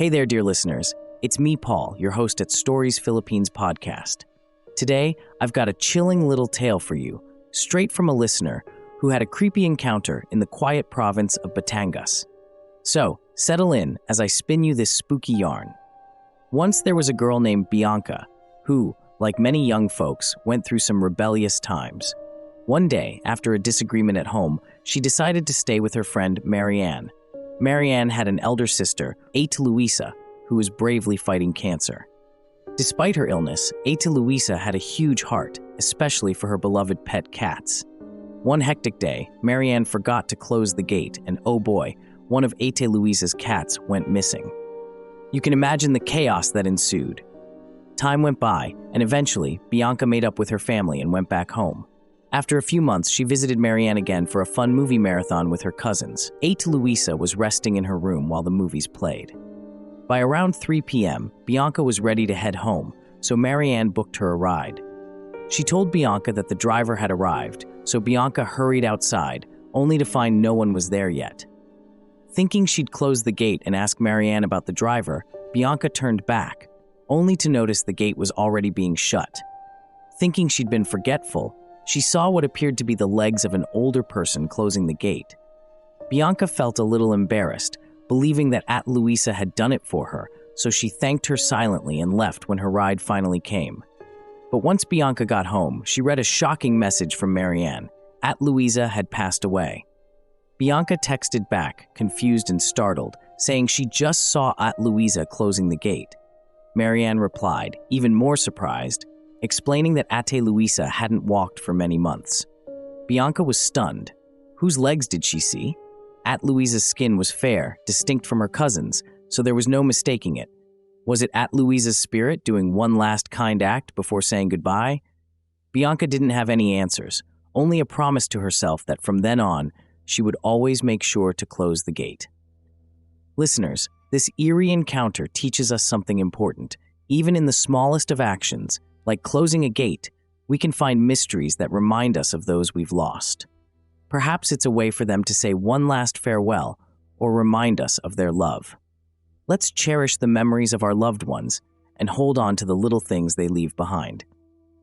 Hey there, dear listeners. It's me, Paul, your host at Stories Philippines podcast. Today, I've got a chilling little tale for you, straight from a listener who had a creepy encounter in the quiet province of Batangas. So, settle in as I spin you this spooky yarn. Once there was a girl named Bianca who, like many young folks, went through some rebellious times. One day, after a disagreement at home, she decided to stay with her friend Marianne. Marianne had an elder sister, Ate Luisa, who was bravely fighting cancer. Despite her illness, Ate Luisa had a huge heart, especially for her beloved pet cats. One hectic day, Marianne forgot to close the gate, and oh boy, one of Ate Luisa's cats went missing. You can imagine the chaos that ensued. Time went by, and eventually, Bianca made up with her family and went back home. After a few months, she visited Marianne again for a fun movie marathon with her cousins. Ate Luisa was resting in her room while the movies played. By around 3 p.m., Bianca was ready to head home, so Marianne booked her a ride. She told Bianca that the driver had arrived, so Bianca hurried outside, only to find no one was there yet. Thinking she'd close the gate and ask Marianne about the driver, Bianca turned back, only to notice the gate was already being shut. Thinking she'd been forgetful, she saw what appeared to be the legs of an older person closing the gate. Bianca felt a little embarrassed, believing that Ate Luisa had done it for her, so she thanked her silently and left when her ride finally came. But once Bianca got home, she read a shocking message from Marianne. Ate Luisa had passed away. Bianca texted back, confused and startled, saying she just saw Ate Luisa closing the gate. Marianne replied, even more surprised, explaining that Ate Luisa hadn't walked for many months. Bianca was stunned. Whose legs did she see? Ate Luisa's skin was fair, distinct from her cousin's, so there was no mistaking it. Was it Ate Luisa's spirit doing one last kind act before saying goodbye? Bianca didn't have any answers, only a promise to herself that from then on, she would always make sure to close the gate. Listeners, this eerie encounter teaches us something important. Even in the smallest of actions, like closing a gate, we can find mysteries that remind us of those we've lost. Perhaps it's a way for them to say one last farewell or remind us of their love. Let's cherish the memories of our loved ones and hold on to the little things they leave behind.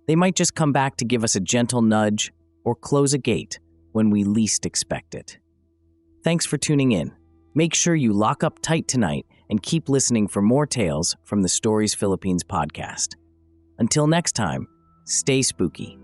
They might just come back to give us a gentle nudge or close a gate when we least expect it. Thanks for tuning in. Make sure you lock up tight tonight and keep listening for more tales from the Stories Philippines podcast. Until next time, stay spooky.